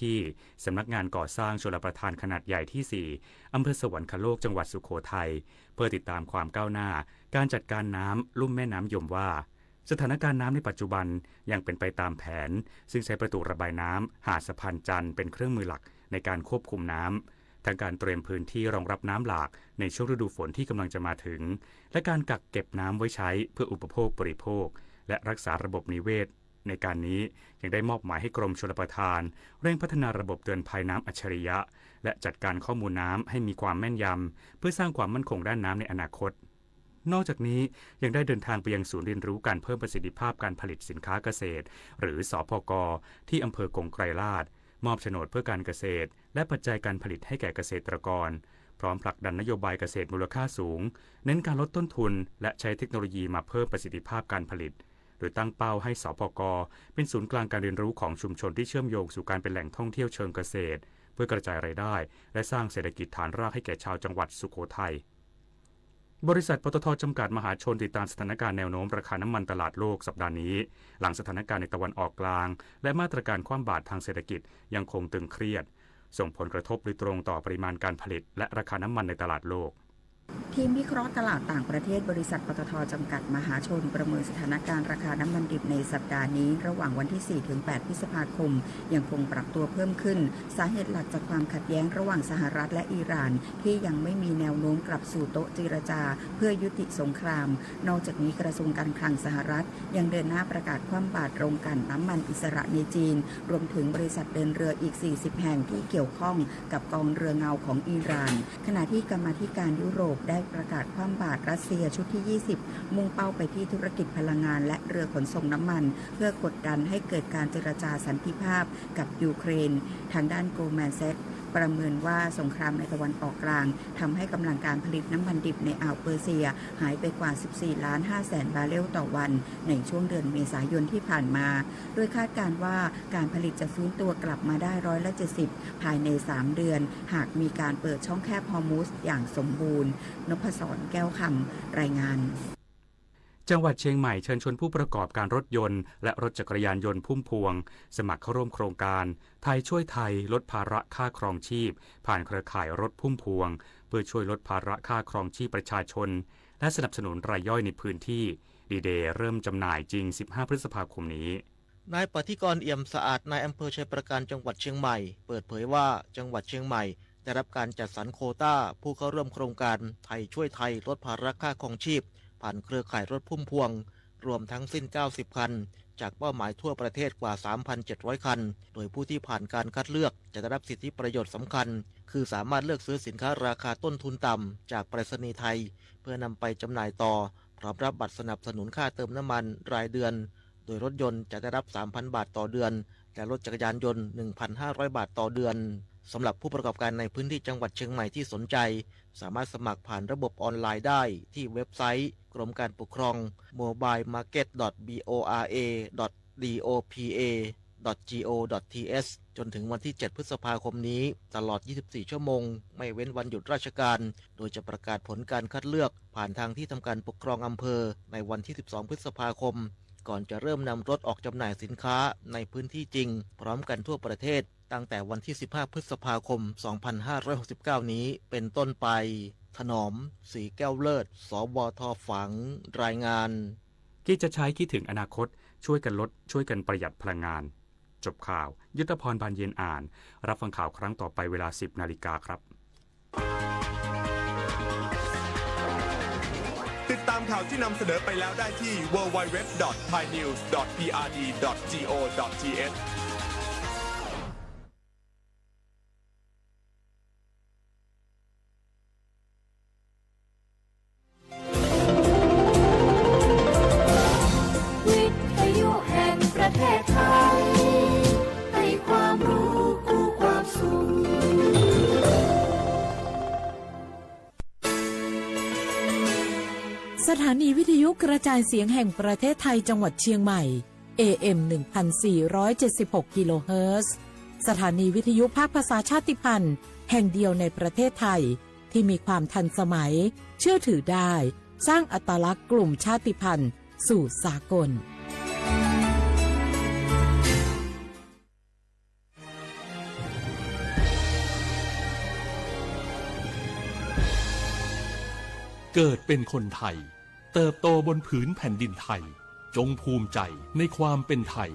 ที่สำนักงานก่อสร้างชลประทานขนาดใหญ่ที่ 4 อำเภอสวรรคโลกจังหวัดสุโขทัยเพื่อติดตามความก้าวหน้าการจัดการน้ำลุ่มแม่น้ำยมว่าสถานการณ์น้ำในปัจจุบันยังเป็นไปตามแผนซึ่งใช้ประตูระบายน้ำหาดสะพานจันทร์เป็นเครื่องมือหลักในการควบคุมน้ำทั้งการเตรียมพื้นที่รองรับน้ำหลากในช่วงฤดูฝนที่กำลังจะมาถึงและการกักเก็บน้ำไว้ใช้เพื่ออุปโภคบริโภคและรักษาระบบนิเวศในการนี้ยังได้มอบหมายให้กรมชลประทานเร่งพัฒนาระบบเตือนภัยน้ำอัจฉริยะและจัดการข้อมูลน้ำให้มีความแม่นยำเพื่อสร้างความมั่นคงด้านน้ำในอนาคตนอกจากนี้ยังได้เดินทางไปยังศูนย์เรียนรู้การเพิ่มประสิทธิภาพการผลิตสินค้าเกษตรหรือสพก.ที่อำเภอกงไกรลาษฎร์มอบโฉนดเพื่อการเกษตรและปัจจัยการผลิตให้แก่เกษตรกรพร้อมผลักดันนโยบายเกษตรมูลค่าสูงเน้นการลดต้นทุนและใช้เทคโนโลยีมาเพิ่มประสิทธิภาพการผลิตโดยตั้งเป้าให้สพก.เป็นศูนย์กลางการเรียนรู้ของชุมชนที่เชื่อมโยงสู่การเป็นแหล่งท่องเที่ยวเชิงเกษตรเพื่อกระจายรายได้และสร้างเศรษฐกิจฐานรากให้แก่ชาวจังหวัดสุโขทัยบริษัทปตท.จำกัดมหาชนติดตามสถานการณ์แนวโน้มราคาน้ำมันตลาดโลกสัปดาห์นี้หลังสถานการณ์ในตะวันออกกลางและมาตรการคว่ำบาตรทางเศรษฐกิจยังคงตึงเครียดส่งผลกระทบโดยตรงต่อปริมาณการผลิตและราคาน้ำมันในตลาดโลกทีมวิเคราะห์ตลาดต่างประเทศบริษัทปตท.จำกัดมหาชนประเมินสถานการณ์ราคาน้ำมันดิบในสัปดาห์นี้ระหว่างวันที่ 4-8 พฤษภาคมยังคงปรับตัวเพิ่มขึ้นสาเหตุหลักจากความขัดแย้งระหว่างสหรัฐและอิหร่านที่ยังไม่มีแนวโน้มกลับสู่โต๊ะเจรจาเพื่อยุติสงครามนอกจากนี้กระทรวงการคลังสหรัฐยังเดินหน้าประกาศคว่ำบาตรโรงกลั่นน้ำมันอิสระในจีนรวมถึงบริษัทเดินเรืออีก 40 แห่งที่เกี่ยวข้องกับกองเรือเงาของอิหร่านขณะที่กรรมาธิการยุโรปได้ประกาศคว่ำบาตรรัสเซียชุดที่ 20 มุ่งเป้าไปที่ธุรกิจพลังงานและเรือขนส่งน้ำมันเพื่อกดดันให้เกิดการเจรจาสันติภาพกับยูเครนทางด้านโกลแมนแซกประเมินว่าสงครามในตะวันออกกลางทำให้กำลังการผลิตน้ำมันดิบในอ่าวเปอร์เซียหายไปกว่า 14.5 ล้านบาร์เรลต่อวันในช่วงเดือนเมษายนที่ผ่านมาโดยคาดการณ์ว่าการผลิตจะฟื้นตัวกลับมาได้70%ภายใน 3 เดือนหากมีการเปิดช่องแคบฮอร์มุซอย่างสมบูรณ์นพศรแก้วคำรายงานจังหวัดเชียงใหม่เชิญชวนผู้ประกอบการรถยนต์และรถจักรยานยนต์พุ่มพวงสมัครเข้าร่วมโครงการไทยช่วยไทยลดภาระค่าครองชีพผ่านเครือข่ายรถพุ่มพวงเพื่อช่วยลดภาระค่าครองชีพประชาชนและสนับสนุนรายย่อยในพื้นที่ดีเดย์เริ่มจำหน่ายจริง15 พฤษภาคมนี้นายปฏิกรณ์เอี่ยมสะอาดนายอำเภอชัยประการจังหวัดเชียงใหม่เปิดเผยว่าจังหวัดเชียงใหม่ได้รับการจัดสรรโควต้าผู้เข้าร่วมโครงการไทยช่วยไทยลดภาระค่าครองชีพผ่านเครือข่ายรถพุ่มพวงรวมทั้งสิ้น90คันจากเป้าหมายทั่วประเทศกว่า 3,700 คันโดยผู้ที่ผ่านการคัดเลือกจะได้รับสิทธิประโยชน์สำคัญคือสามารถเลือกซื้อสินค้าราคาต้นทุนต่ำจากไปรษณีย์ไทยเพื่อนำไปจำหน่ายต่อพร้อมรับบัตรสนับสนุนค่าเติมน้ำมันรายเดือนโดยรถยนต์จะได้รับ 3,000 บาทต่อเดือนและรถจักรยานยนต์ 1,500 บาทต่อเดือนสำหรับผู้ประกอบการในพื้นที่จังหวัดเชียงใหม่ที่สนใจสามารถสมัครผ่านระบบออนไลน์ได้ที่เว็บไซต์กรมการปกครอง mobilemarket.bora.dopa.go.th จนถึงวันที่ 7 พฤษภาคมนี้ตลอด 24 ชั่วโมงไม่เว้นวันหยุดราชการโดยจะประกาศผลการคัดเลือกผ่านทางที่ทำการปกครองอำเภอในวันที่ 12 พฤษภาคมก่อนจะเริ่มนำรถออกจำหน่ายสินค้าในพื้นที่จริงพร้อมกันทั่วประเทศตั้งแต่วันที่ 15 พฤษภาคม 2569 นี้เป็นต้นไปถนอมสีแก้วเลิศสวท.ฝังรายงานคิดจะใช้คิดถึงอนาคตช่วยกันลดช่วยกันประหยัดพลังงานจบข่าวยุทธพรบานเย็นอ่านรับฟังข่าวครั้งต่อไปเวลา 10 นาฬิกาครับติดตามข่าวที่นำเสนอไปแล้วได้ที่ www.thainews.prd.go.thสถานีวิทยุกระจายเสียงแห่งประเทศไทยจังหวัดเชียงใหม่ AM 1476 กิโลเฮิรตซ์สถานีวิทยุภาคภาษาชาติพันธุ์แห่งเดียวในประเทศไทยที่มีความทันสมัยเชื่อถือได้สร้างอัตลักษณ์กลุ่มชาติพันธุ์สู่สากล เกิดเป็นคนไทยเติบโตบนผืนแผ่นดินไทยจงภูมิใจในความเป็นไทย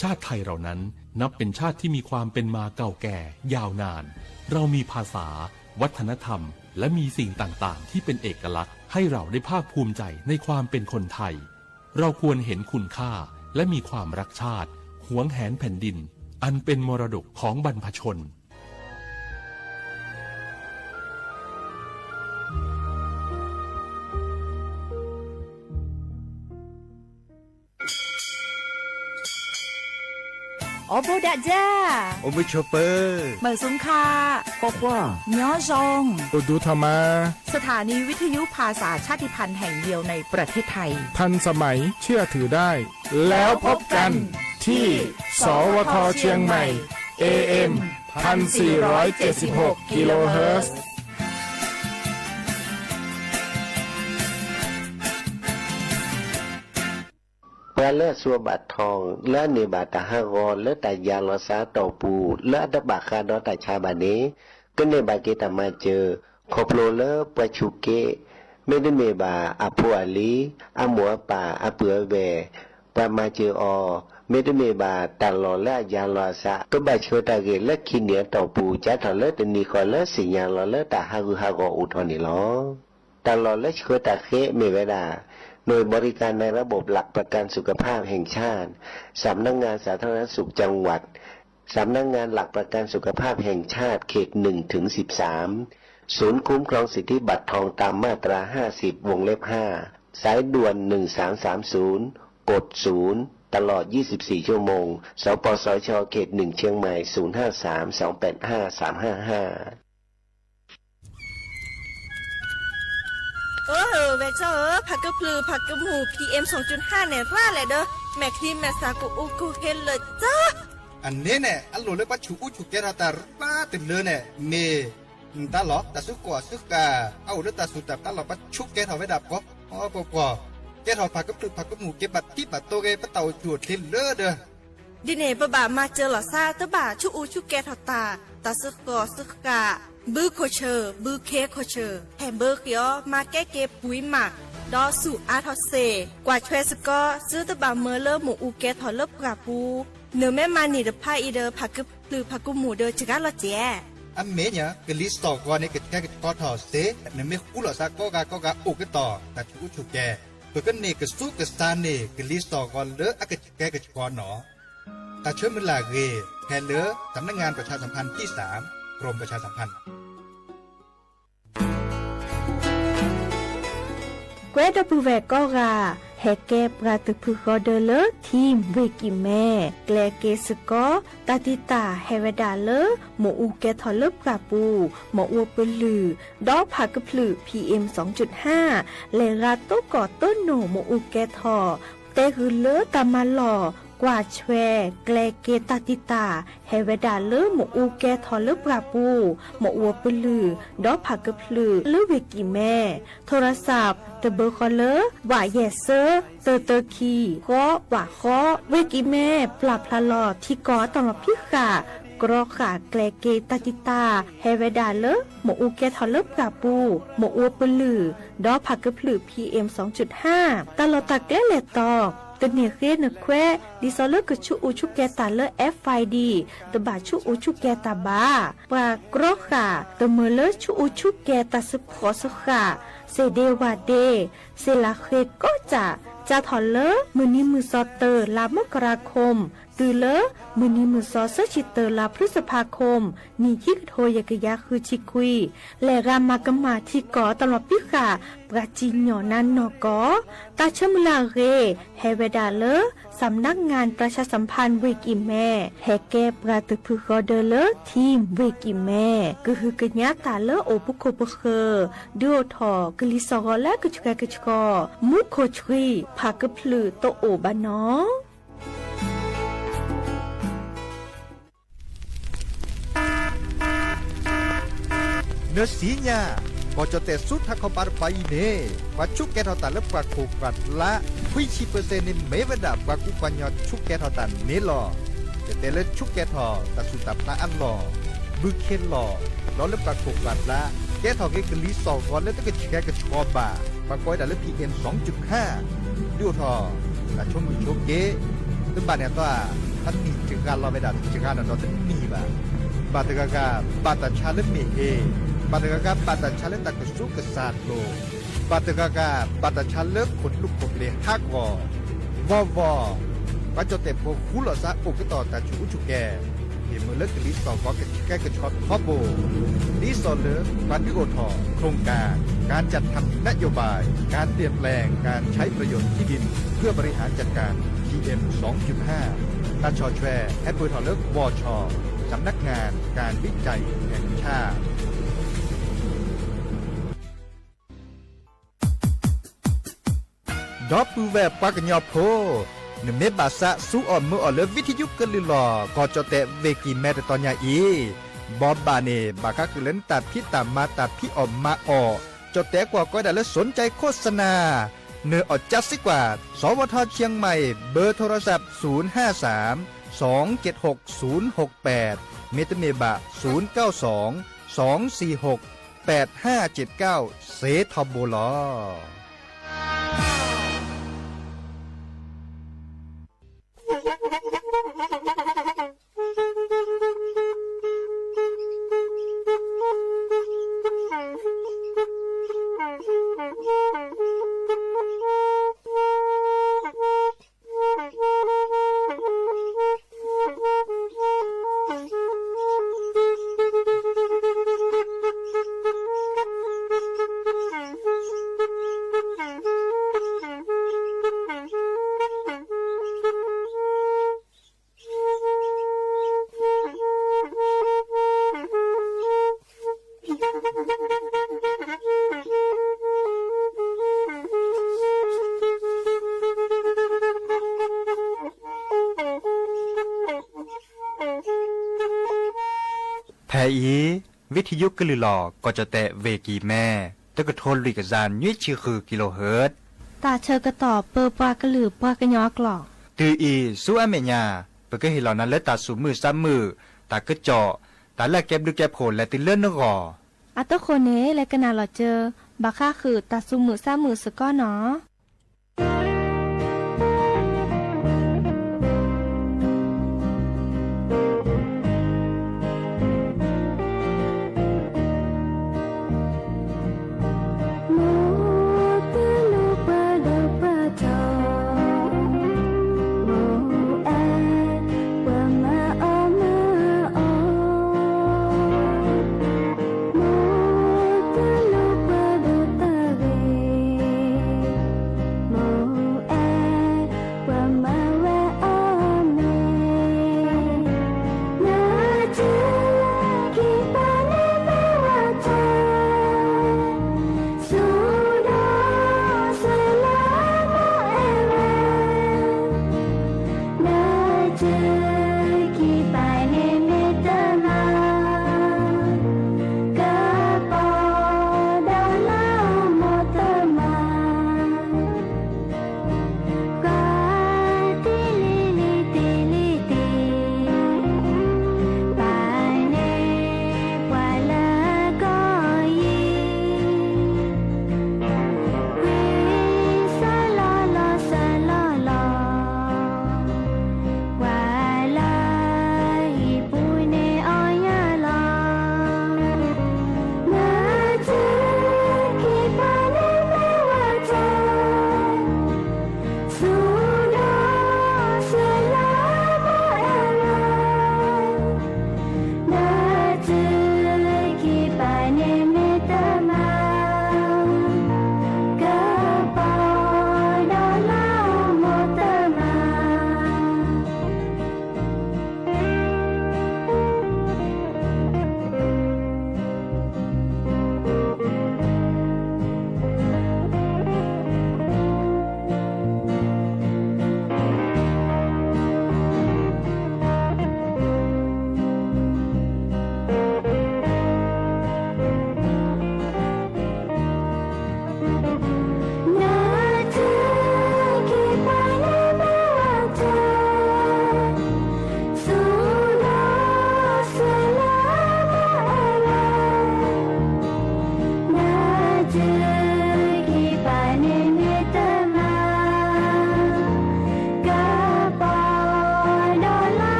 ชาติไทยเรานั้นนับเป็นชาติที่มีความเป็นมาเก่าแก่ยาวนานเรามีภาษาวัฒนธรรมและมีสิ่งต่างๆที่เป็นเอกลักษณ์ให้เราได้ภาคภูมิใจในความเป็นคนไทยเราควรเห็นคุณค่าและมีความรักชาติหวงแหนแผ่นดินอันเป็นมรดกของบรรพชนโอโบดะจ้า โอเบชเปอร์ เหมอซุงคา ปอกว่า ย้อซง โอดูธรรมา สถานีวิทยุภาษาชาติพันธุ์แห่งเดียวในประเทศไทย ทันสมัยเชื่อถือได้ แล้วพบกันที่สวทเชียงใหม่ AM 1476 กิโลเฮิรตซ์เลือดสัวบาดทองเลือดเนบาตาฮากรเลือดแต่ยาลอซาต่อปูเลือดบาคาดอตาชาบาเนก็เนบาเกตามาเจอขบโลเลปะชุเกไม่ได้เมบาอาพัวลีอาหมัวป่าอาเปือเวปามาเจออไม่ได้เมบาตาลอและยาลอซาก็บาเชตาเกเลือดขี้เหนียวต่อปูจัดทอเลือดนีคอเลือดสิญญาลอเลือดตาฮากุฮากออุทอนิลอตาลอเลือดเชตาเคเมเวดาหน่วยบริการในระบบหลักประกันสุขภาพแห่งชาติสำนักงานสาธารณสุขจังหวัดสำนักงานหลักประกันสุขภาพแห่งชาติเขต1 ถึง 13ศูนย์คุ้มครองสิทธิบัตรทองตามมาตรา50วงเล็บ5สายด่วน1330กด0ตลอด24ชั่วโมงสปสชเขต1เชียงใหม่053 285 355เวกเซอร์ผักกระพลือผักกระหมู PM 2.5 เนี่ยร่าแหละเด้อแม่ครีมแม่สากูอูกูเฮนเลยจ้าอันนี้เนี่ยอันหลุดเลยว่าชูอุชูเกราตาป้าติดเลยเนี่ยเมตาหลอกตาสุกัวสุกาเอาเรื่องตาสุดแต่ตาหลอกว่าชุกเกทเอาไว้ดับก็อ๋อปกว่าเกทเอาผักกระพลือผักกระหมูเก็บบัตรที่บัตรโตเกปะเต่าจวดทิ้งเลือเด้อดิเน่บะบามาเจอหล่อซาตะบ่าชูอูชูแกทอตาตาสุกัวสุกาบือโคเชอร์บือเคโคเชอร์แฮมเบอร์เกียวมาแก้เก็บปุ๋ยหมักดอสู่อาทอเซกว่าช่วยสกอซื้อตะบ่าเมอเลอร์หมูอูแกทอเลิบกราปูเนื้อแม่มานี่เดพาอีเดอผักกึบหรือผักกุหมูเดอจิกาละเจอันเมเนี่ยกลิสตอกว่าเนี่ยกแค่ก็ทอเซเนื้อไม่กู้หล่อซาก็กาอุกต่อแต่ชูอุชูแกเพื่อกันเนี่ยก็สู้กับซานเนี่ยกลิสตอกว่าเลอะอากาศแกก็จะก่อนหนอแต่ช่วยมันลาเกแค่เลอะสำนักงานประชาสัมพันธ์ที่3กรมประชาสัมพันธ์เกรดปูเวกก็ราแฮเก็บราตึกพือกอเดเลทีมเวกิแม่แกลเกสกอตาติตาเฮเวดาเลหมูอูแกทอเลปราปูหมออัวเปลือดอกผักกะพลือ PM 2.5 เลราโตกอต้นโหนหมูอูแกทอเตคือเลตามาหล่อกว่าแชแกลเกตาติตาเฮเวดาเลหมูอูแกทอเลปราปูหมออัวเปลือดอกผักกะพลือเลเวกิแม่โทรศัพท์เตเบอร์คอเลอร์ว่าเยเซอร์เตอคีก็ว่าข้อเวกิแม่ปรับพลาลอที่กอตองพิขากรอขาแกลเกตาติตาเฮเวดาเลหมออูแกทอเลปราปูหมออัวเปลือดอกผักกะพลือ PM 2.5 ตลอดตะแกเลตอกตเนเรนแควดิซอเลกชูอูชูแกตาเล FID ตบาชูอูชูแกตาบาปากรอขาตเมเลชูอูชูแกตาสปอสขาเซเดวาเดเซลาเคก็จะถอนเลมือนี้มือซอเตอร์ลามกราคมตือเลมือนี้มือซอเซชิเตอร์ลาพฤษภาคมนี่ที่โทยกยาคือชิคุยและรามากมาที่กอตลอดพิขาปราจิญญอนันนกอตาเชมลาเรเฮเวดาเลสำนักงานประชาสัมพันธ์เวกิแม่แฮแกปราตึกพือกอเดเลทีมเวกิแม่ก็คือกญาตาเลโอปุโคปเคดูทอกลิซอและกจกมุโคชรีพากพลือโตโอบานอเนื้อสีเนี่ยก็จะแต่สุดถ้าเขาปาไปเนี่ยว่าชุกแกทอตันแล้วกว่าโคกัดละ20%นี่ไม่เวดากว่ากุปัญญาชุกแกทอตันนี่หรอแต่เลือชุกแกทอแต่สุดตับตาอันหรอ บึกเคนหล่อแล้วเล็บปากกกบัดละแกถอเกกะลีสองก่อนแล้วตะกะแกกะชอบ่าปากก้อยดันแล้ว PM 2.5 ดูทอละชมมือโชเกตึงบาดเนี่ยตัวท่านมีจึงการรอไปดัดจึงการนอนตึงมีบ่าบาตะกะกะบาตะชาเลเมเอบาตะกะกะบาตะชาเลตะกะสุกะสาดโลบาตะกะกะบาตะชาเลขนลูกกบเลฮักวอปัจจุบันพวกคู่หล่อซะอุกต่อแต่ชูชุแกเห็นมือเลิกกลิสต่อก็แก้กระชดข้อโบลิสต่อเลิกปันดิโอทอโครงการจัดทำนโยบายการเปลี่ยนแปลงการใช้ประโยชน์ที่ดินเพื่อบริหารจัดการ PM 2.5 ตาชอแชร์แอปเปิลทอเลิกวชสำนักงานการวิจัยแห่งชาติดอปปูแวบปากญอโพนเมบาสะสู้อ่อนมืออ่อนเลวิทยุกลิลอก็จะแต่เวกีแม่ตอนยาอีบอบบาเนบาคักเล่นตัดพี่ตามมาตัดพี่อ่อมมาออจะแต่กว่าก็ได้แล้วสนใจโฆษณาเนื้ออดจัดสิกว่าสวทเชียงใหม่เบอร์โทรศัพท์053 276 068เมตเมบะ092 246 8579เซทอมโบลอแพอีวิทยุกลือหลอก็จะแตะเวกีแม่ตะกะโทนลิกจานยุ้ยชื่อคือกิโลเฮิรตซ์ตาเชอกระต่อเปอปากระหลือปากระยอกหลอกตืออีสู้อเมญาเปก็เห็นเหล่านั้นและตาสูมือซ้ำมือตากระเจาะตาแลกแก็บดูแก็บโผล่และติเลื่อนนกออัตโคเนและกนาหลอเจอบาค่าคือตาสูมือซ้ำมือสก้อเนาะ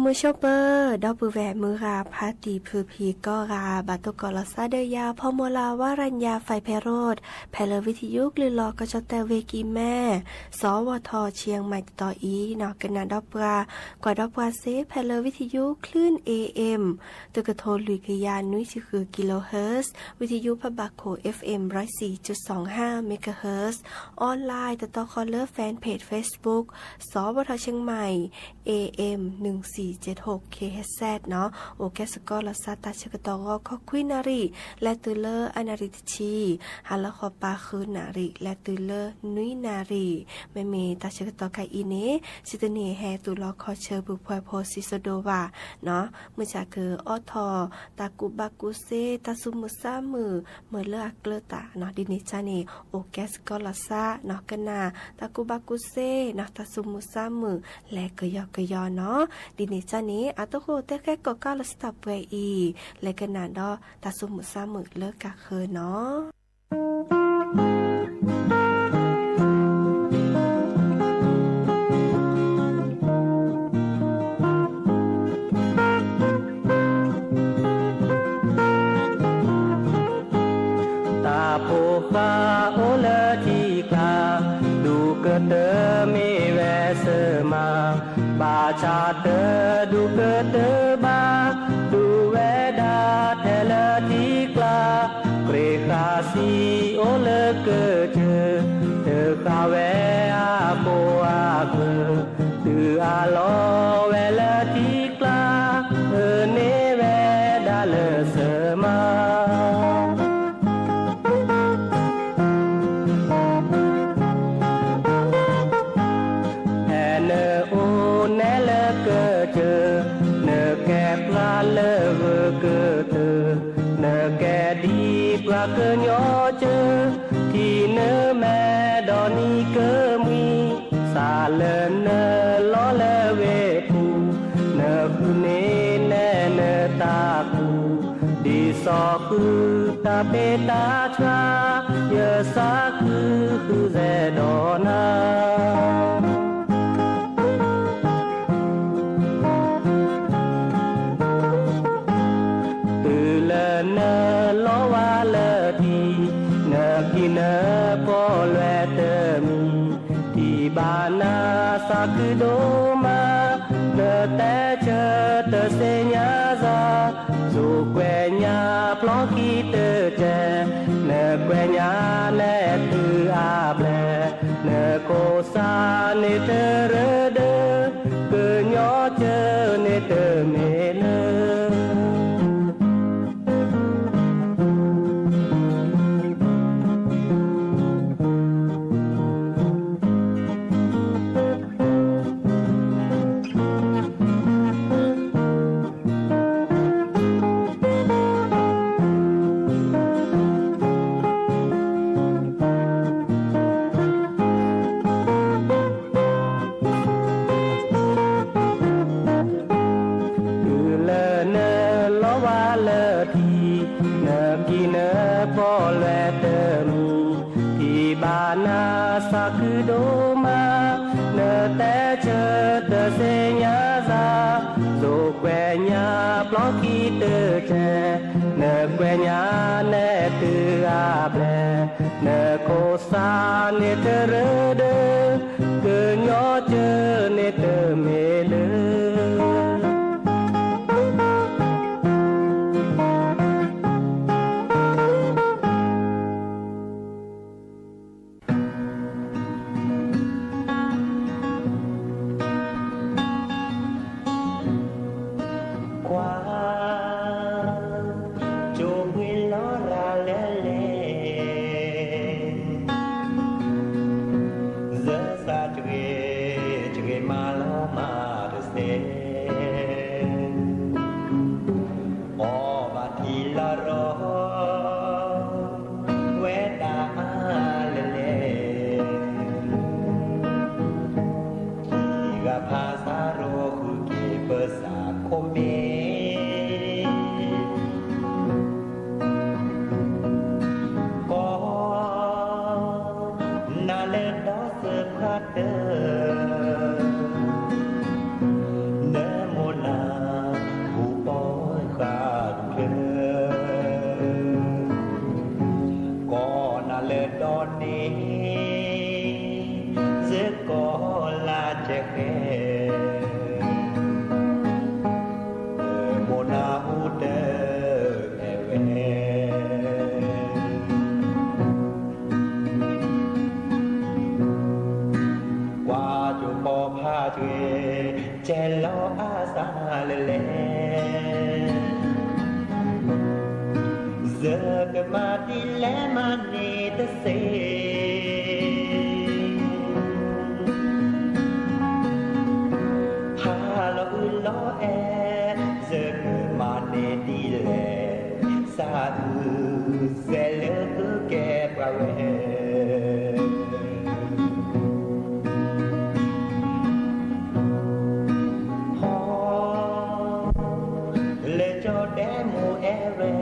มือชอเปอร์ดอกปือแหวมือราพาตีพือพีก็ราบาตุกอลซาเดยาพอมลาวารัญญาไฟไพโรดแพลวิทยุหรือลอกระจอแต่เวกีแม่สวทเชียงใหม่ต่ออีนอกกันนาดอกปลากว่าดอกปลาเซแพลวิทยุคลื่น AM ตุกโทลุยกยานนุ้ยคือกิโลเฮิรตซ์วิทยุพบาโค FM 104.25 เมกะเฮิรตซ์ออนไลน์ต่อคอลเลอร์แฟนเพจ Facebook สวทเชียงใหม่ AM 1476 KHZ เนาะโอเคสกอลซาตาชกตอขอคุยนารีและตุเลอร์อนาริตชีฮัลโลขอปาคือนารีและตุเลอร์นุยนารีไม่มีตาชกตอไคอีเนสิตเนแฮตุลอขอเชอบุพวยโพซิโซโดวาเนาะเมื่อจากคือออทอตากุบากุเซตาซุมุซามือเมื่อเลือกเกลตาเนาะดินิจานีโอเคสกอลซาเนาะกันนาตากุบากุเซเนาะตาซุมุซามือและกยเนาะดินิจานีอาตโคเตแค่ก็ก้าลสตับเวอีและกันนาดอตาซุมุซามือเลิกกะคือเนาะชาเตดูเกเตบาดูเวดาเทเลทีกลาเกรคาซีโอเลเกเจเธอคาเวอาโกอาเกตืออาโลเวเลทีกลาเนเวดาเลเสมาque nhỏ chơ thì nơ mẹ đò ni cơ mi xa lơ nơ lo lơ về phù nơ khu nê nê nơ ta phù đi so khư ta bê ta cha yơ xa khư dè đò na từ lơ nơ lo wa lơ khi nơ po loe tơ mi thì bà na sa cứ đô ma nơ té chơ tơ se nhá ra dù que nhà plo khi tơ chè nơ que nhà nè từ a ble nơ cô sa nê tơ rơ đơ cứ nhỏ chơ nê tơ mê lơ sa cứ đô ma nơ té chơ tơ se nhá ra dù que nhà plo khi tơ chè nơ que nhà nè từ a ble nơ cô sa nè tơ rơ đơ cứ nhỏ chơ nè tơ mê lơ qua chụp người lo ni sekolah cekek mona ude ewe qua chu po pha chue che lo a sa le le giờ cái mà đi lẽ mà đi ta sẽ hà lo lo e giờ cái mà đi lẽ xa sẽ lỡ cứ kẹp vào lệ cho để mùa e về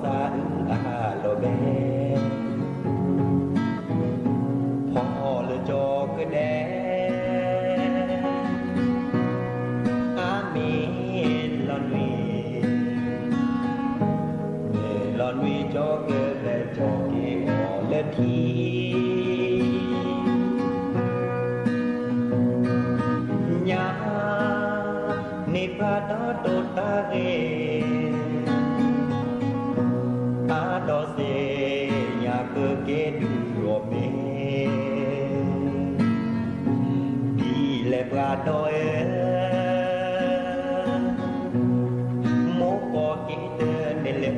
sa a lo beพอle cho cái đé amin lon wi cho cái le cho cái le thi nhà ni pa đó to ta ge đó sẽ nhà cơ kế đưa mẹ đi lẹp ra đôi mố có cái tên này lệ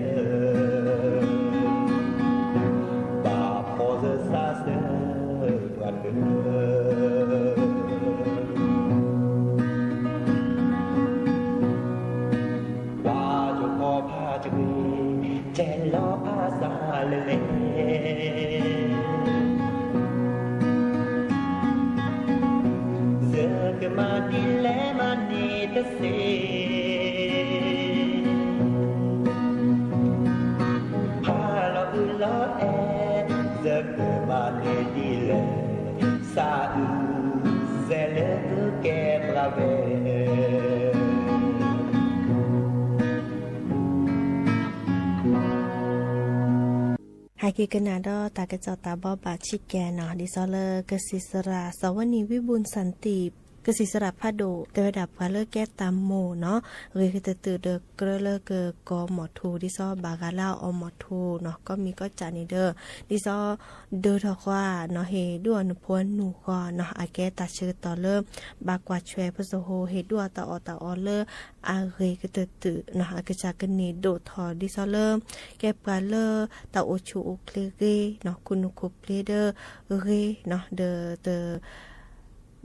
bà phò giờ xa xưa và qua cho kho pha cho che lo a sa le le giờ cái mà đi lẽ mà đi ta sẽ ha lo e giờ cái mà đi lẽ xa sẽ lỡ cứ kẹp ra về hai kỳกันนาดอตากระจอตาบอบาชิแกเนาะดิซอเลอร์กสิสราสวนีวิบูลสันติกสิสระพาโดแต่ระดับพาเลอร์แก้ตามโมเนาะเรคือตื่นเดอกระเลเกกอหมอทูดิซอบากาลาอหมอทูเนาะก็มีก็จานี่เดอดิซอเดอทอกว่าเนาะเฮด้วนพวนหนูก็เนาะอาแกตาชื่อต่อเริ่มบากว่าช่วยพระโสโฮเฮด้วตาอเลออาเรคือตื่นเนาะอากจากกันนี่โดทอดิซอเริ่มแก้ปลาเลอตาโอชูโอเคเรเนาะคุณคุปเลเดอเรเนาะ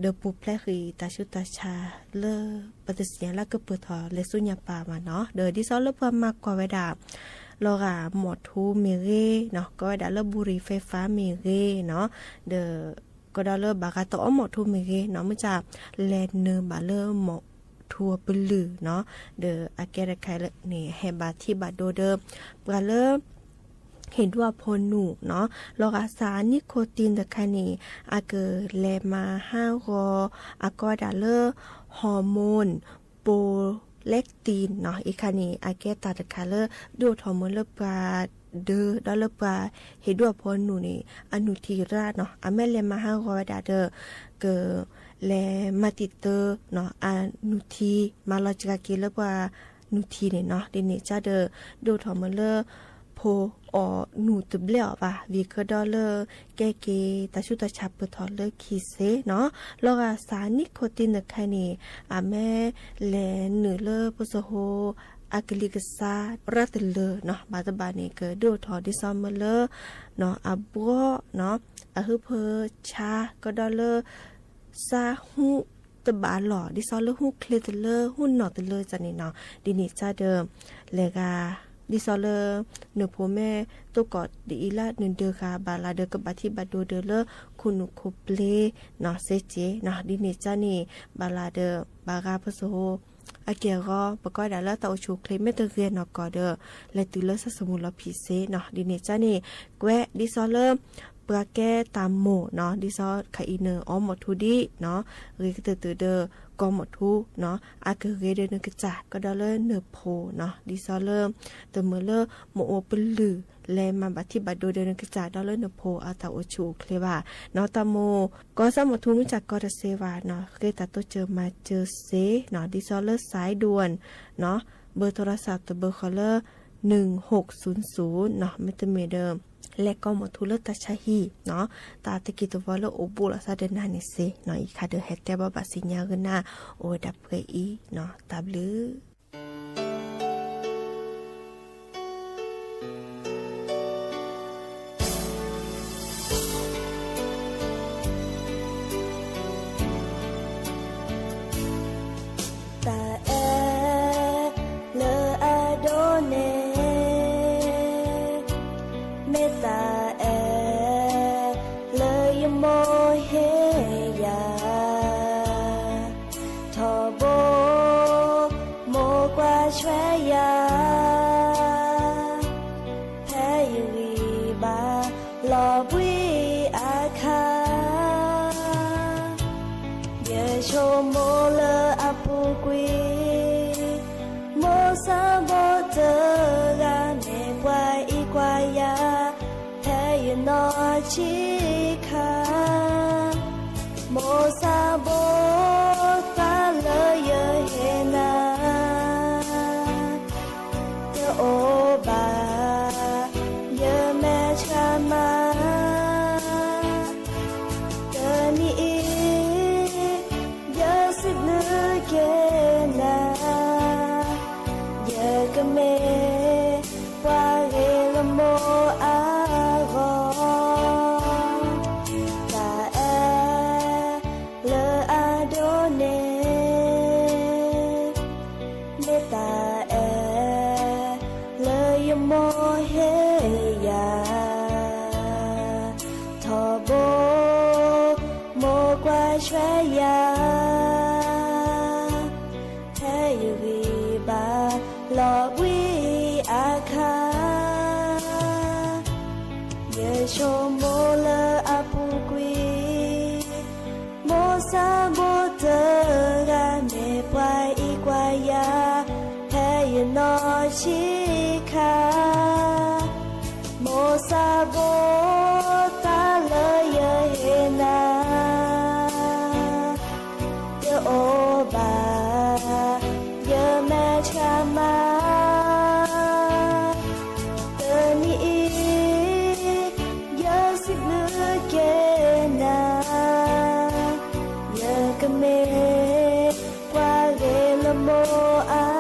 เดปูเพลรีตาชุตาชาเลปฏิเสธแล้วก็เปิดถอเลสุญญาปามาเนาะเดดิซอลเลเพิ่มมากกว่าเวดาลอราหมดทูเมเรเนาะก็เวดาเลบุรีไฟฟ้าเมเรเนาะเดก็ดาเลบากาโตหมดทูเมเรเนาะมันจะแลนเนบาเลหมดทัวปลือเนาะเดอาเกรไคเลนี่แฮบาที่บาโดเดบาเลเห็นว่าพลหนูเนาะลอกาสารนิโคตินตะคานีอาเกเลมา5รออากอดาเลอร์ฮอร์โมนโปเลกตินเนาะอีคานีอาเกตาตะคาเลอร์ดูฮอร์โมนเลปราเดอดอลเลปราเห็นว่าพลหนูนี่อนุทีราเนาะอเมเลมา5รอดาเดอเกเลมาติเตอร์เนาะอนุทีมาลอจิกาเกเลปรานุทีเนี่ยเนาะดิเนจาเดอดูฮอร์โมนเลโพอหนูตบเลี้ยวป่ะวีก็ดอลเลอร์แกเกตาชุตาชับเปทอลเลอร์คีเซเนาะลอกาสารนิโคตินแค่นี้แม่แลเนื้อเลอร์ปโซโฮอากลิกซารัตเลอร์เนาะบาตบานี่เกดูทอดิซอมเมเลอร์เนาะอับัวเนาะฮึเพอชาก็ดอลเลอร์ซาฮูตบาหล่อดิซอลเลอร์ฮูเคลตเลอร์ฮูนอตเลอร์จันนี่เนาะดินิจาเดิมเลกาดิซอเลเนพ่อแม่ตัวกอดดีละนึงเดอค่ะบาลาเดกับบัติบัดโดเดเลคุณนุคุเปลเนาะเซเจเนาะดิเนจานี่บาลาเดบากาพโซอาเกียก็ปกอยดาละตาโอชูเคลเมเตเรียนเนาะกอเดและตุเลสสมุลพิเศษเนาะดิเนจานี่แกวดิซอเลปราแกตามโมเนาะดิซอคาอิเนอร์ออมอทูดีเนาะหรือตื่นเดอค ก็หมดทุกเนาะอาเกเรเดนกระจาก็ดอเลเนโพเนาะดิซอเลตเมเลโมโอปลือแลมาบัดที่บัดโดเดนกระจาดอเลเนโพอาตาโอชูเคลว่าเนาะตาโมก็สมทุงจากกอดเซวาเนาะเคตาโตเจอมาเจอเซเนาะดิซอเลสายด่วนเนาะเบอร์โทรศัพท์เบอร์คอลเลอร์1600เนาะไม่ต้องมีเดิมและก็หมดทุเลตาชาฮีเนาะตาตะกิตวอลโอบุลาซาเดนานิเซเนาะอีคาเดเฮตเตบบัสิญญากันนาโอดับเกอีเนาะตาบลือชิคาโมซาโบตาเลยเยเฮนาเตโอบาเยแม่ชามาเตนีเยสิบลือเกนาเยกเมวาเรลโมอาชิคาโมซาโบตาเลยเยเฮนาเยโอบาเยแม่ชามาเตนีเยสิบลือเกนาเยกเมกว่าเรลโมอา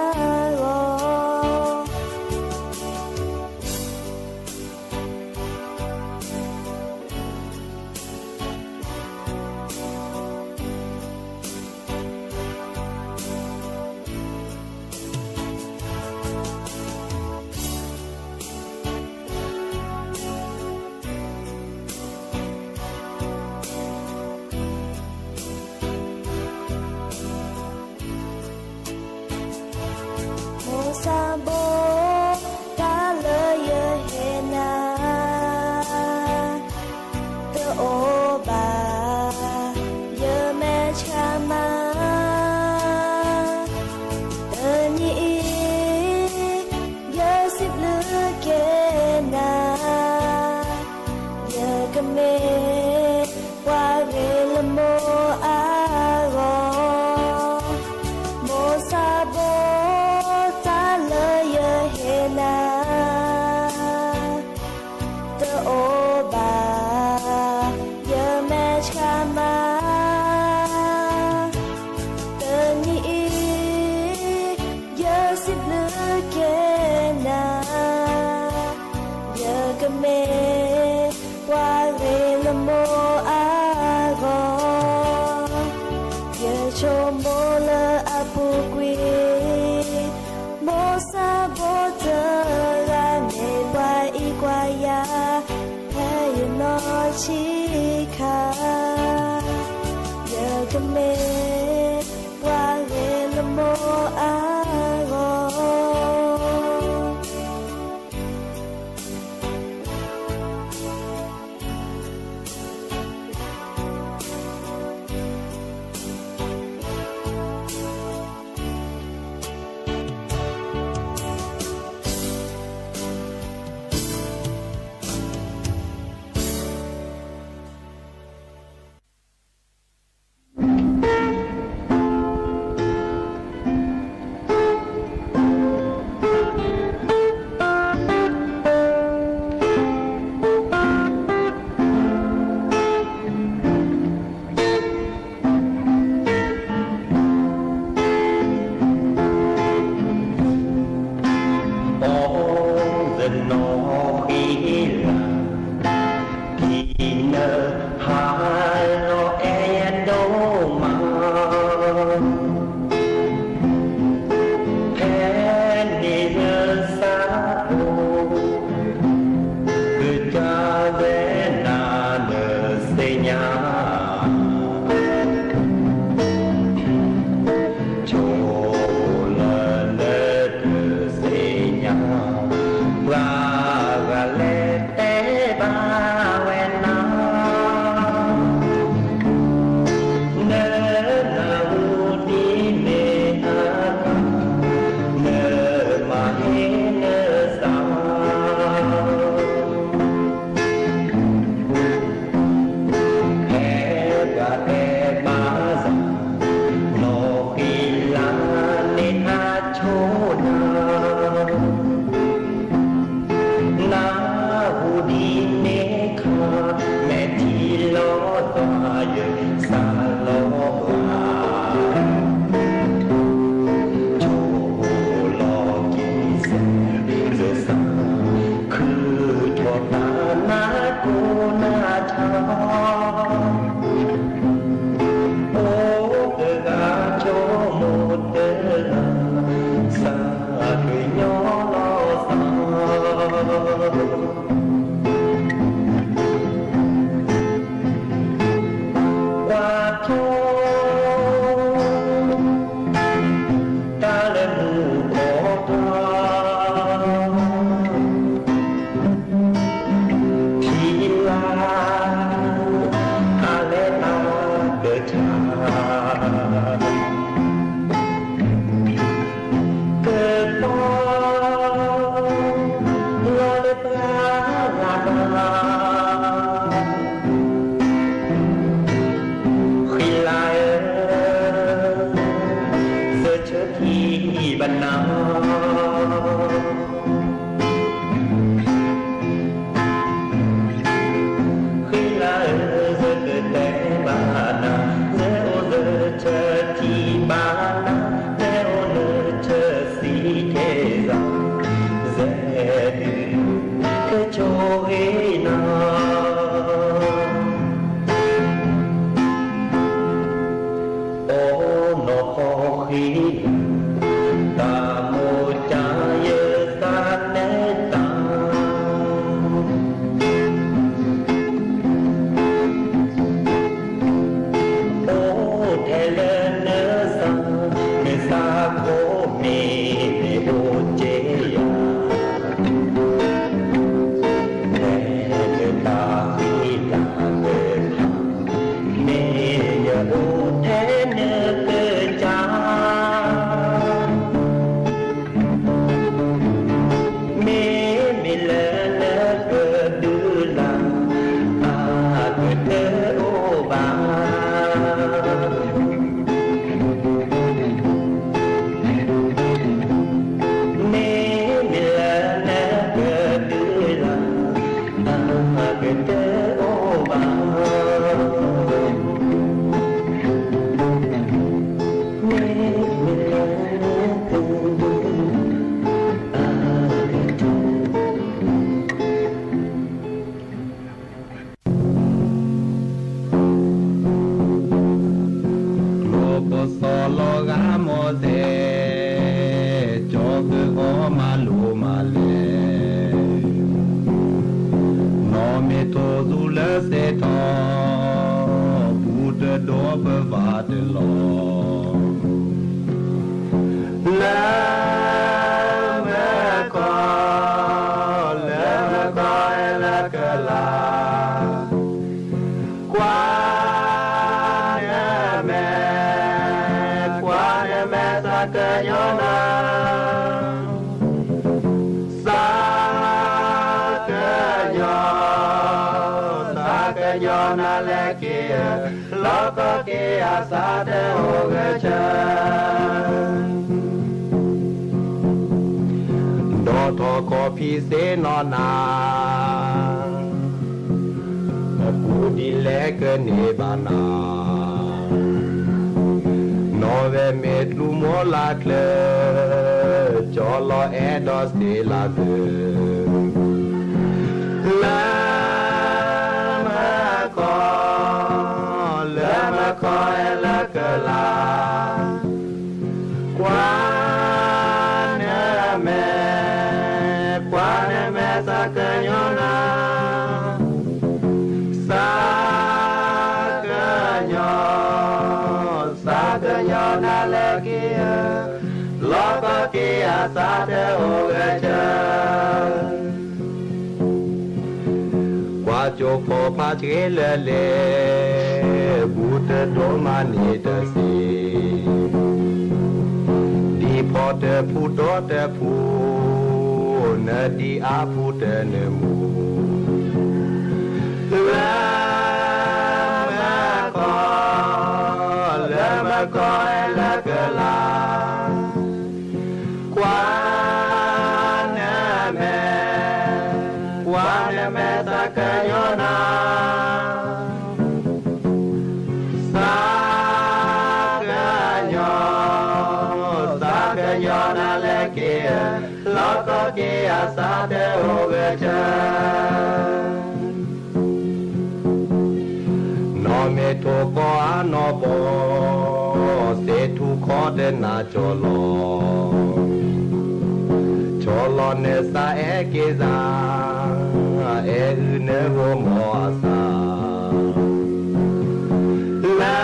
ชิคาเยกเมวาเรลโมอาโก นาหูดีเนคาแม่ที่ลอตายสาลอวาโชลอกิเสเจสาคือทอตานาโกนาชาโอเตกาโชโมเตลาสาคือยอลอสาวาโชตาเลมูโคตาทีลาอาเลอาเดชาเกิดปอลอเลปลาลาขีลาเสือเชื้อที่บรรณาขีลาเสือเกิดแต่บานาเสือโอเสือเชื้อที่บานาเสือโอเสือเชื้อสีเทซาเสือดื้อเกโจเฮนาโอโนโคฮิตาโมจายสาเนตาโอเทเลเนสาเนสาโคเมเนโอเจยาเนตาฮิลาเนเนยโอเทเนเกจาเมมิเลเนเกดูลาอาเกเตโอบาเมมิเลเนเกดูลาอาเกเตโอบาเมมิเลเนเกดูอาเกเต โลโกโซโลกาโมเซโจคือโอมาลูมาเลโนเมโตซูเลเซโตบูดโดเปวาเดโลลาเมโกลาเมโกเอลากะลากวาเนเมกวาเนเมสากะโยนาสากะโยสากะโยนาเลเกียโลกเกียสาเดโอเกชะโดโทโคพิเซโนนาปูดิเลกเนบานาโนเวเมตลูโมลาเคลจอลอเอดอสเตลาเดลามาโกลามาโกเอลากะลากวาเนเมกวาเนเมสากะโยนาสากะโยสากะโยนาเลเกียโลกเกียสาเดโอเกจกว่าโจโคพาเจเลเลบูตโดมานิตสีดีพอเตพูโตเตพูเนดีอาพูเตเนมูลามาโกลามาโกเอลากะลากวา me sakanyona sakanyona leke loko ke asate hogecha no me topo anopo se tu khode na cholo cholo ne sa ekeza e ne go mo asa la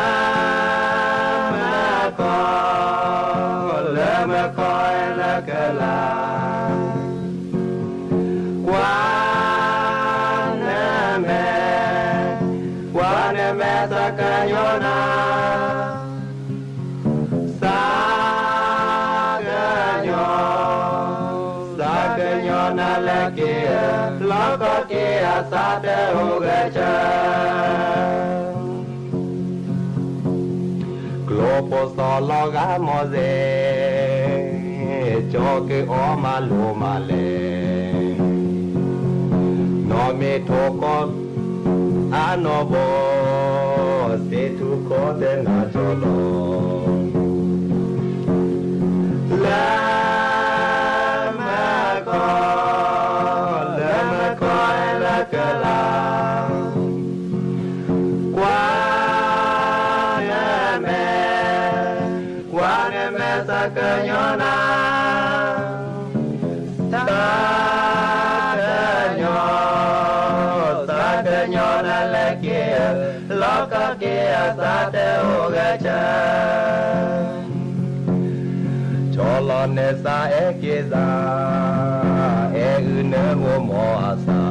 ma ko la kala kwa na me sakanyona sakanyona leke loko ke asate hogecha globo solo ga moze choke o malo male no me toko anobo se tu kote na cholo la ma ko la kala kwa na me sakanyona sakanyona leke loko ke asate hogecha cholo ne sa ekeza e ne go mo asa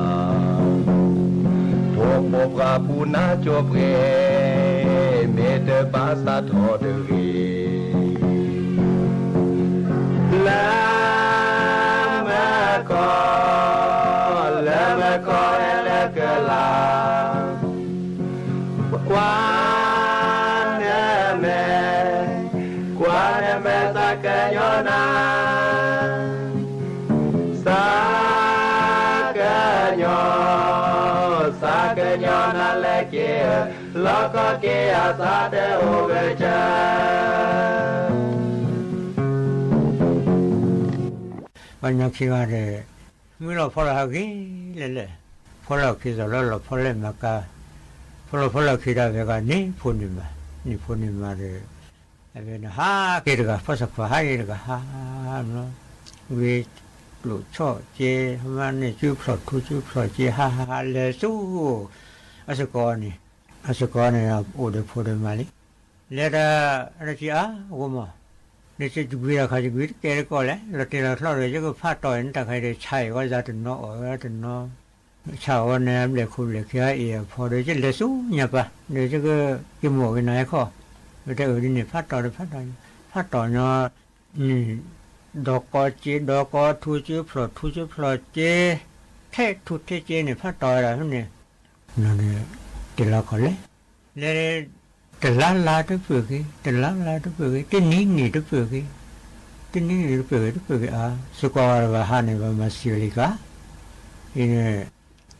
topo prapuna chopre me de basa thodri la ma ko la kala kwa na me sakanyona sakanyona leke loko ke asate hogecha Banyak singare milo pola lagi lele pola kita lolo pola maka pola kita vega ni punima de avena ha kirga pasak pahai kirga ha no we lu cho je mane chu phlo tu chu phlo je ha le su asakoni o de pode mali le da chi a goma ne che gui kha gui ke ko le lo te lo thlo je ko pha to en ta khai de chai ko za tin no chao ne le khu le kya e pode je le su nya pa ne je ko ki mo ke nai kho để ở đi này phát tỏi nó đỏ có thu chứ phở chế thế thu thế chế này phát tỏi là thế này nó này để là có lấy để lá đó vừa cái lá đó vừa cái ní đó vừa cái ní đó vừa cái à số qua và hai này và xử lý cả thì này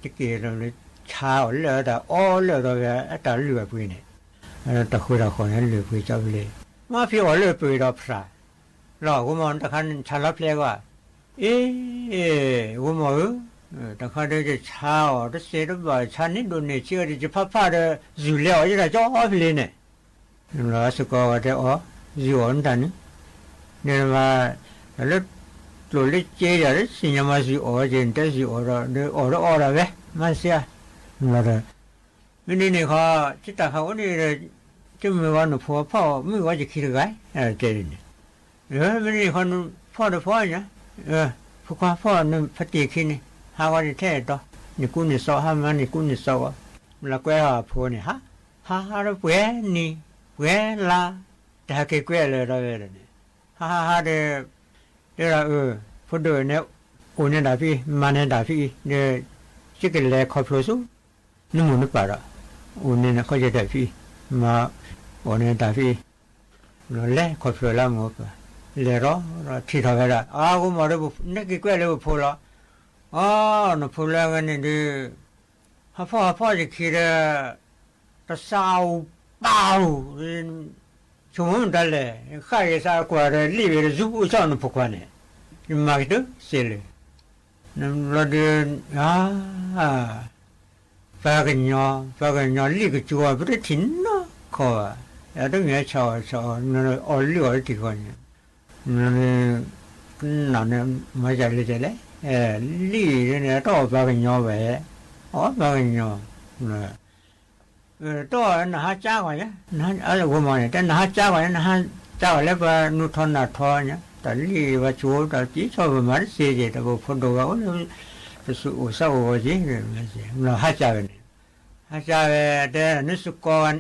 cái kia rồi chao lỡ đã lỡ rồi đã lừa bùi này ta khui ra khỏi lừa bùi cho bùi mà phía ở lừa bùi đó phải rồi của mình ta khăn chả lấp lẹ quá của mình ta khăn đây chao đó xe đó vào chăn nít đồ này chưa thì chỉ phát được dữ liệu như là cho ở phía này rồi sự có cái dữ ổn định nên mà lúc rồi lúc chơi rồi lúc sinh nhật mà dữ ở trên tới dữ ở đó vậy mà xe rồi bên này họ chỉ ta họ này chứ mình vào nó phô mình vào chỉ khi được cái chơi này rồi bên này họ phô nhá phô nó phát triển khi này hai cái thế đóนี่กูนี่สอหามันนี่กูนี่สอละแกว่าพอนี่ฮะระเวนี่เวลาแต่แกแกเลยระเวนี่ฮะเดระพอเดเนี่ยโอเนี่ยดาพี่มันเนี่ยดาพี่เนี่ยจิกเลยขอพลสุนู่นนี่ป่ะละโอเนี่ยเขาจะดาพี่มาโอเนี่ยดาพี่แล้วแลขอพลละหมดป่ะเลยรอที่ทำอะไรกูมาเลยเนี่ยแกเลยพอละ อ๋อนะพูดแล้วกันนี่ดิพ่อจะคิดตะสาวเปล่าชั่วโมงนั่นแหละข้าจะสาวกว่ารีบไปจุบุชอนพวกวันเนี่ยมาคิดดูเสียเลยนั่นเราเดินฟ้ากันยอลีกจัวไปได้ทิ้งเนาะขออย่าต้องเงี้ยชาวนั่นอ่อนเลี้ยวที่คนนั่นมาจากเลยจ้ะเลยลีเนี่ยต่อฟ้ากันยอไปฟ้ากันยอต่อนะฮะจ้าก่อนเนี่ยนะอะไรกูมองเนี่ยแต่นะฮะจ้าก่อนเนี่ยนะฮะจ้าแล้วก็นุทนาทอเนี่ยแต่ลีว่าชัวแต่จีชอบมาเสียใจแต่พอพอดูว่าโอ้ยสุสาวจีเนี่ยมันฮะจ้าเนี่ยฮะจ้าแต่นึกก่อน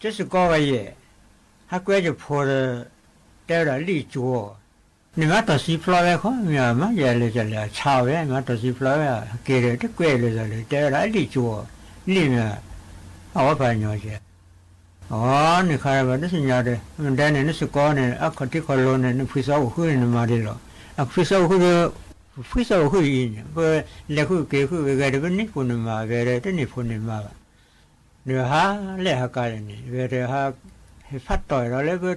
จะสุก่อนไปยังฮะก็จะพอแต่ละลีชัว你妈到西普拉外看，你妈也来这里炒呗，妈到西普拉外，给了这贵了这里，带来里做，里面，我反正去。哦，你看吧，那是人家的，但呢那是高呢，考这考路呢，那非少会那嘛的了，非少会赢，不来会给会给的不你不能嘛，给的这你不能嘛，你哈来哈干呢，给的哈发呆了那个，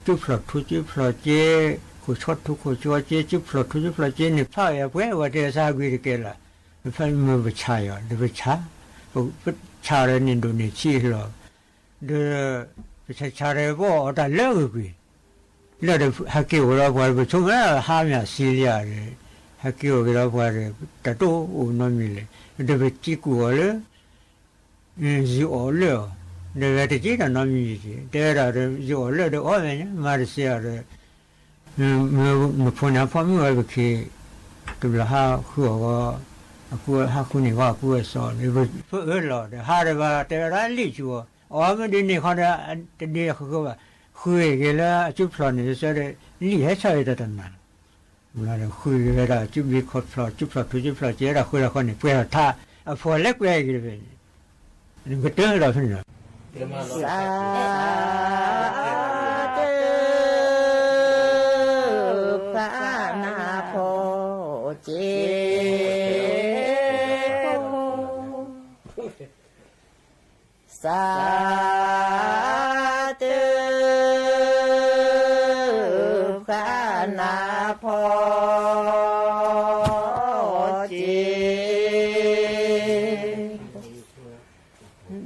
就跑出去跑街。กูชดทุกคนชัวเจ๊จุบพลดทุกพลดเจ๊เนี่ยพ่ออย่าเพื่อว่าเดี๋ยวซากุยเกล่ะพ่อมันไปชายอ่ะเดี๋ยวไปชาเลยนินโดนีเซียหรอเดี๋ยวไปชาเลยบ่แต่เลิกกุยเลิกเดี๋ยวฮักเกี่ยวเราพอไปชมแล้วหามีซีเรียเลยฮักเกี่ยวเราพอเลยแต่ตัวอุ่นมีเลยเดี๋ยวไปจีกูเลยจีอ๋อเลยเดี๋ยวไปจีนั่นมีจีเดี๋ยวเราจีอ๋อเลยเดี๋ยวอ๋อเนี่ยมาเลเซียเลยมันพูดนะพ่อไม่ไหวไปคือตัวละห้าคู่ก็คู่ห้าคู่นี่ว่าคู่สอนนี่เพื่อหล่อเดี๋ยวห้าเดี๋ยวว่าแต่ละลิจัวอ๋อมันดีนี่เขาเนี่ยดีเขาก็ว่าคุยกันแล้วจุดพลอนนี่จะได้ลิให้ใช้ได้ตั้งนานแล้วคุยกันแล้วจุดวิเคราะห์พลอนจุดพลอนทุกจุดพลอนเจ้าเราคุยแล้วคนนี้เพื่อท่าพอเล็กไปกันเลยนี่ก็เจอเราที่นี่เจ้สาธุพระนาพอเจ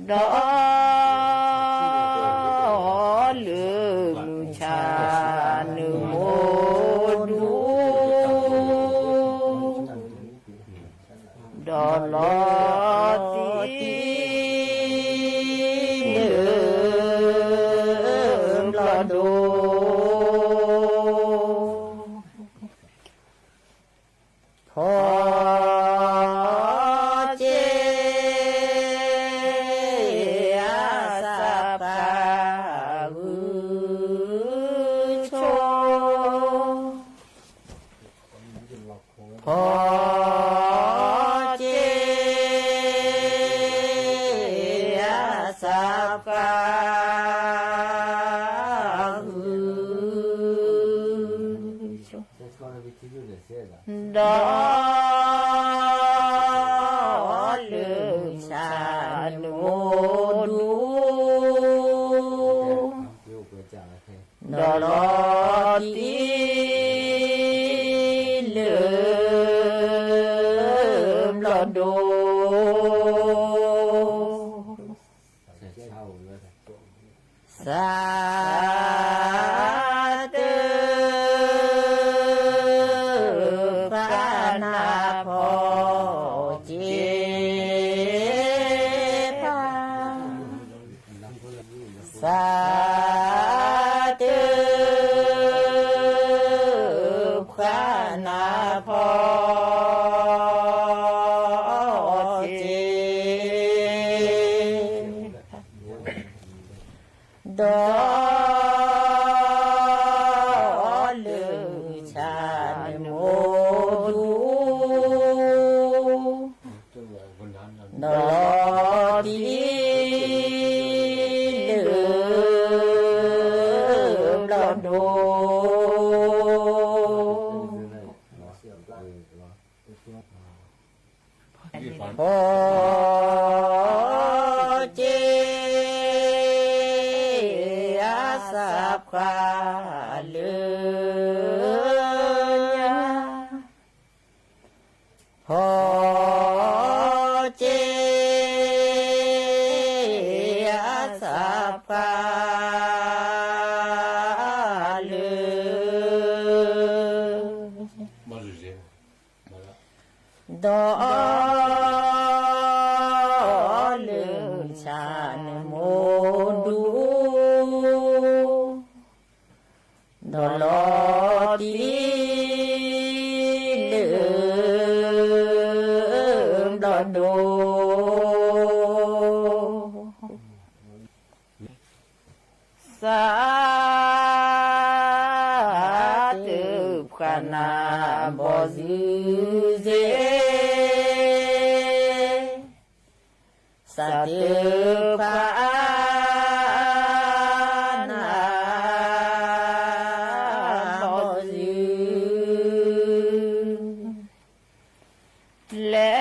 ดอลืมชานุโมดูดอลอตีเดิมลอดูพอเจอาสาปาวุโชพอดอลืมชาโนดูดอลอตีลืมลอดูสาสาธุพระนาพอเจดอลือชาโนดูดอตีดู พอเจอาสับขาเลือพอเจอาสับขาเลือดอลือชาเนโมดูดอลอตีลืมดอดูสาธุขนาบ่ซื้อเจสาธุพระนาบ่ซื้อและ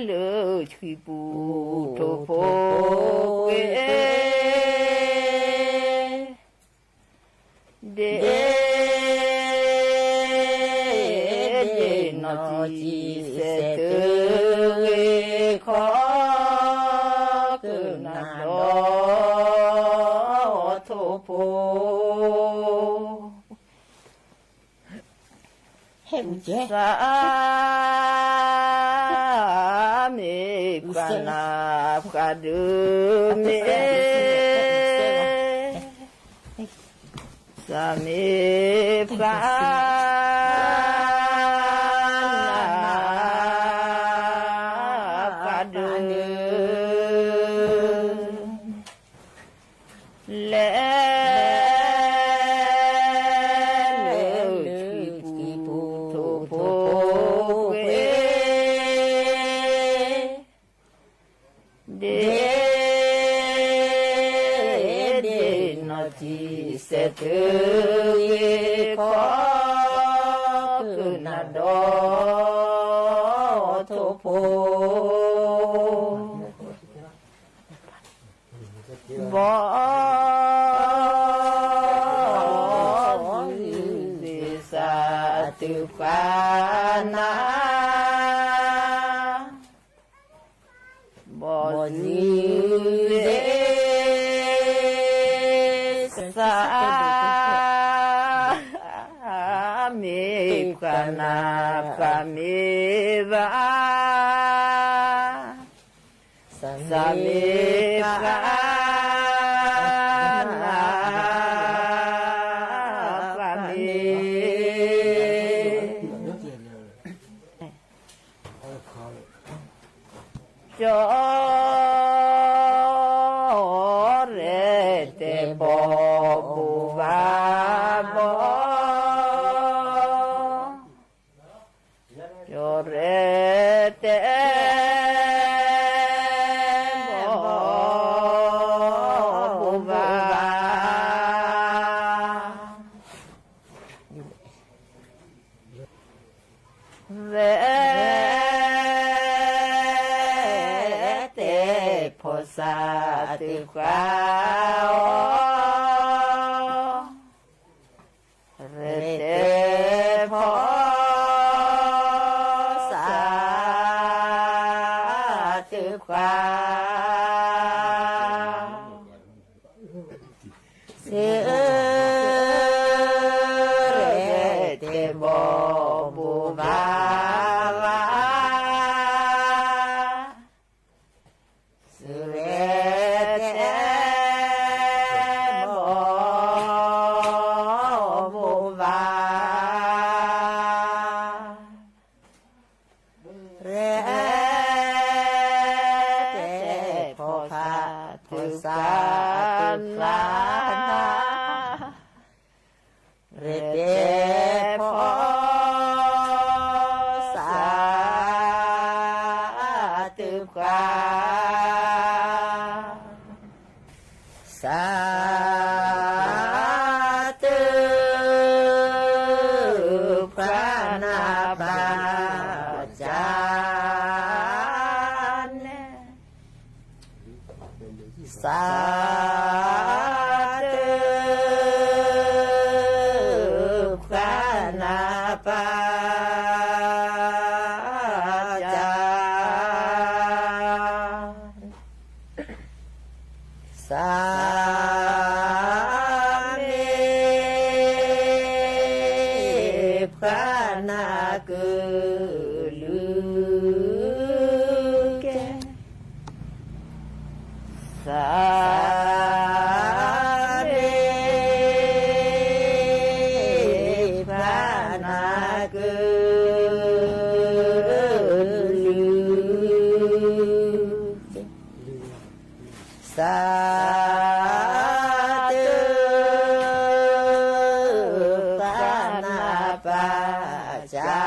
เลือชุยปูทุโพเวเดนอจีเสตุเวขอคือนาโดทุโพเห็นเจสามีกนาพระดูเมสามีพระพระดูและเดนอจีเสตุเวขอคือนาดอทุโพบ่วิสาตุปานาบ่ยืเดสามีกนาพระเมวาสามีพระนาพระเมจอเรเตบอบุวาบอจอเรเตบอบุวาเวโพสาตุขาวเรเตโพสาตุขาวเสเรเตโบบุบาวาสาลาเรเตโพสาตุขวาสาธุพระนาปา ปาจาสามีพระนาคือลือแกสามีพระนาคือลือสาธุพระนาปาจา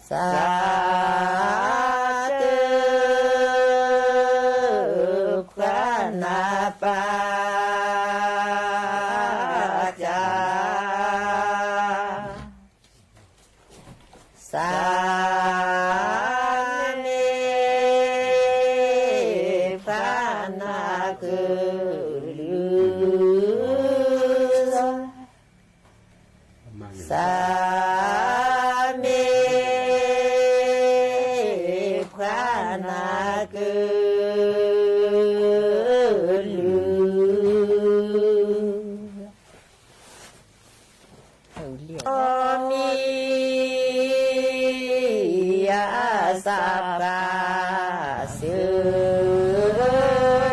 สาธุพระนาปาจาสามีพระนาคือลือสามีพระนาคือลือมียาสัพพะสื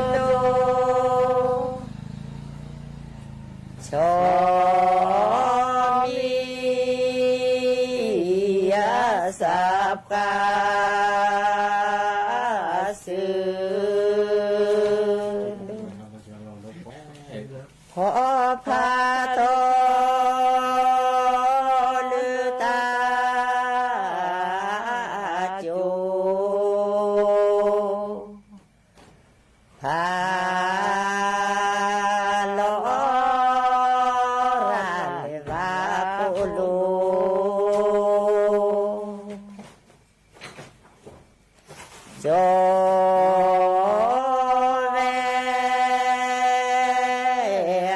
โนชมียาสัพพะสืพอพาโทลือตาโจพาลอราเลวาปุโลโจเว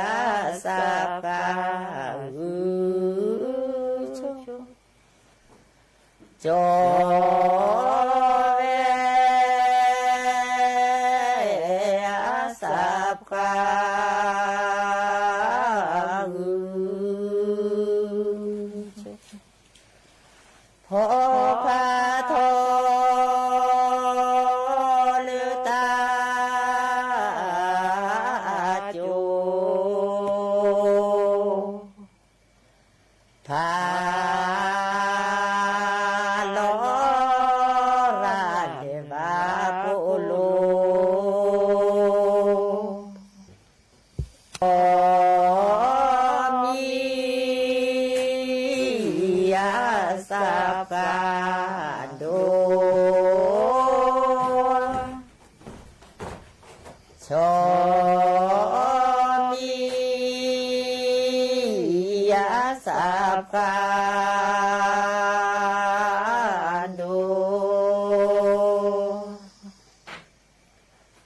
อาสัพพะอุโจเวอาสัพพะอุโจพอพาโทลือตาโจพาลอราเลวาปุโลมียาสัพพะโดชมียาสัพพะโด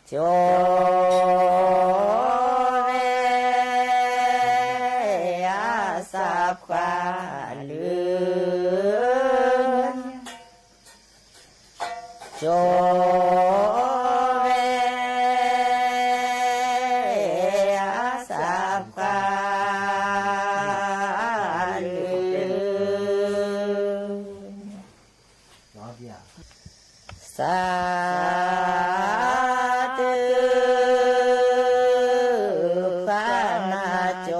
โจเวอาสัพพะลือโจเวอาสัพพะลือสาธุพระนาโจ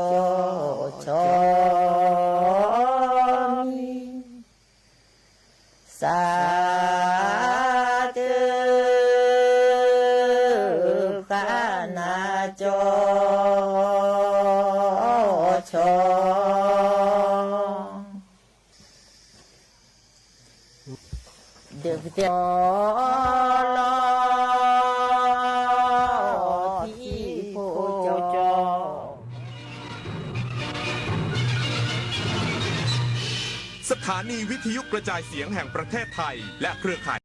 โชมิสาธุพระนาโจโชเดือดเดือดที่ผู้เจ้า สถานีวิทยุกระจายเสียงแห่งประเทศไทยและเครือข่าย